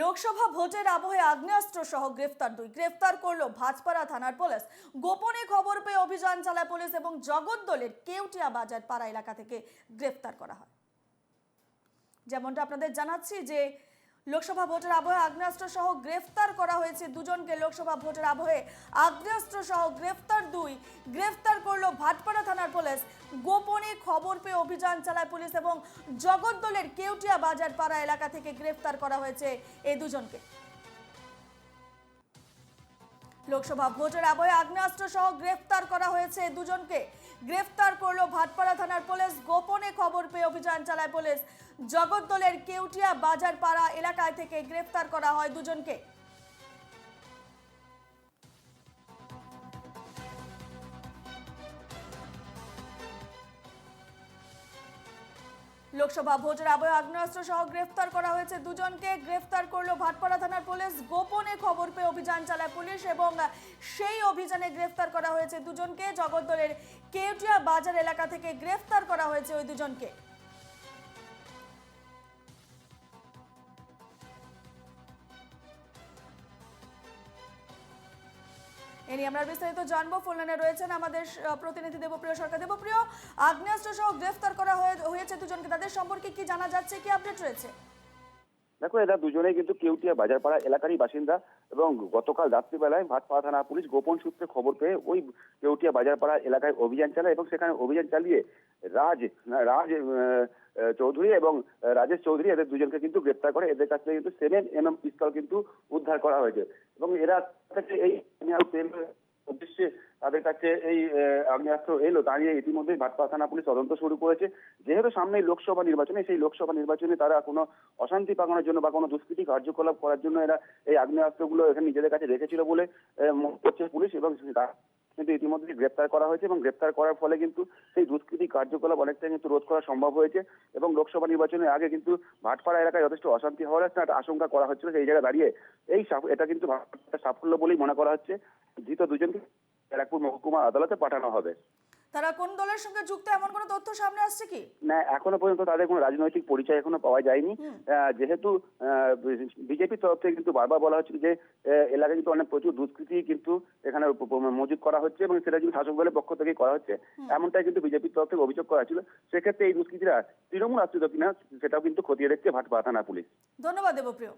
লোকসভা ভোটের আবহে আগ্নেয়াস্ত্র সহ গ্রেফতার করলো ভাজপাড়া থানার পুলিশ। গোপনে খবর পেয়ে অভিযান চালায় পুলিশ এবং জগদ্দলের কেউটিয়া বাজার পাড়া এলাকা থেকে গ্রেফতার করা হয়। যেমনটা আপনাদের জানাচ্ছি যে লোকসভা ভোটের আবহে আগ্নেয়াস্ত্র সহ গ্রেফতার করা হয়েছে দুজনকে। লোকসভা ভোটের আবহে আগ্নেয়াস্ত্র সহ গ্রেফতার করলো ভাটপাড়া থানার পুলিশ। গোপনে খবর পেয়ে অভিযান চালায় পুলিশ এবং জগদ্দলের কেউটিয়া বাজার পাড়া এলাকা থেকে গ্রেফতার করা হয়েছে এই দুজনকে। লোকসভা ভোটের আবহে আগ্নেয়াস্ত্র সহ গ্রেফতার করা হয়েছে দুজনকে। গ্রেফতার করলো ভাটপাড়া থানার পুলিশ। গোপনে খবর পেয়ে অভিযান চালায় পুলিশ। জগদ্দলের কেউটিয়া বাজার পাড়া এলাকায় থেকে গ্রেফতার করা হয় দুজনকে। লোকসভা ভোটের আবহে আগ্নেয়াস্ত্র সহ গ্রেফতার করা হয়েছে দুজনকে। গ্রেফতার করলো ভাটপাড়া থানার পুলিশ। গোপনে খবর পেয়ে অভিযান চালায় পুলিশ এবং সেই অভিযানে গ্রেফতার করা হয়েছে দুজনকে। জগদ্দলের কেউটিয়া বাজার এলাকা থেকে গ্রেফতার করা হয়েছে ওই দুজনকে। এ নিয়ে আমরা বিস্তারিত জানবো। ফোন লাইনে রয়েছেন আমাদের প্রতিনিধি দেবপ্রিয় সরকার। দেবপ্রিয়, আগ্নেয়াস্ত্র সহ গ্রেফতার করা হয়েছে দুজনকে, তাদের সম্পর্কে কি জানা যাচ্ছে, কি আপডেট রয়েছে? দেখো, এরা দুজনেই কিন্তু কেউটিয়া বাজারপাড়া এলাকারই বাসিন্দা এবং গতকাল রাত্রিবেলায় ভাটপাড়া থানা পুলিশ গোপন সূত্রে খবর পেয়ে ওই কেউটিয়া বাজারপাড়া এলাকায় অভিযান চালায় এবং সেখানে অভিযান চালিয়ে রাজ রাজ চৌধুরী এবং রাজেশ চৌধুরী এদের দুজনকে কিন্তু গ্রেপ্তার করে। এদের কাছ থেকে কিন্তু 7mm পিস্তল কিন্তু উদ্ধার করা হয়েছে এবং এরা এই উদ্দেশ্যে তাদের কাছে এই আগ্নেয়াস্ত্র এলো তা নিয়ে ইতিমধ্যে ভাটপাড়া থানা পুলিশ তদন্ত শুরু করেছে। যেহেতু সামনে লোকসভা নির্বাচনে, সেই লোকসভা নির্বাচনে তারা কোনো অশান্তি পাকানোর জন্য বা কোনো দুষ্কৃতি কার্যকলাপ করার জন্য এরা এই আগ্নেয়াস্ত্রগুলো এখানে নিজেদের কাছে রেখেছিল বলে মনে করছে পুলিশ এবং কিন্তু ইতিমধ্যে গ্রেপ্তার করা হয়েছে এবং গ্রেপ্তার করার ফলে কিন্তু সেই দুষ্কৃতি কার্যকলাপ অনেকটা কিন্তু রোধ করা সম্ভব হয়েছে এবং লোকসভা নির্বাচনের আগে কিন্তু ভাটপাড়া এলাকায় যথেষ্ট অশান্তি হওয়ার একটা আশঙ্কা করা হচ্ছিল। সেই জায়গায় দাঁড়িয়ে এটা কিন্তু সাফল্য বলেই মনে করা হচ্ছে। ধৃত দুজনকে ব্যারাকপুর মহকুমা আদালতে পাঠানো হবে। তারা কোন দলের সঙ্গে যুক্ত, এমন কোনো তথ্য সামনে আসছে কি? না, এখনো পর্যন্ত তাদের কোনো রাজনৈতিক পরিচয় এখনো পাওয়া যায়নি। যেহেতু বিজেপির তরফ থেকে কিন্তু বারবার বলা হচ্ছে যে এলাকায় কিন্তু অনেক প্রচুর দুষ্কৃতি কিন্তু এখানে মজুদ করা হচ্ছে এবং সেটা কিন্তু শাসক দলের পক্ষ থেকে করা হচ্ছে, এমনটাই কিন্তু বিজেপির তরফ থেকে অভিযোগ করা ছিল। সেক্ষেত্রে এই দুষ্কৃতীরা তৃণমূল আশ্রিত কিনা সেটাও কিন্তু খতিয়ে দেখছে ভাটপাড়া থানা পুলিশ। ধন্যবাদ দেবপ্রিয়।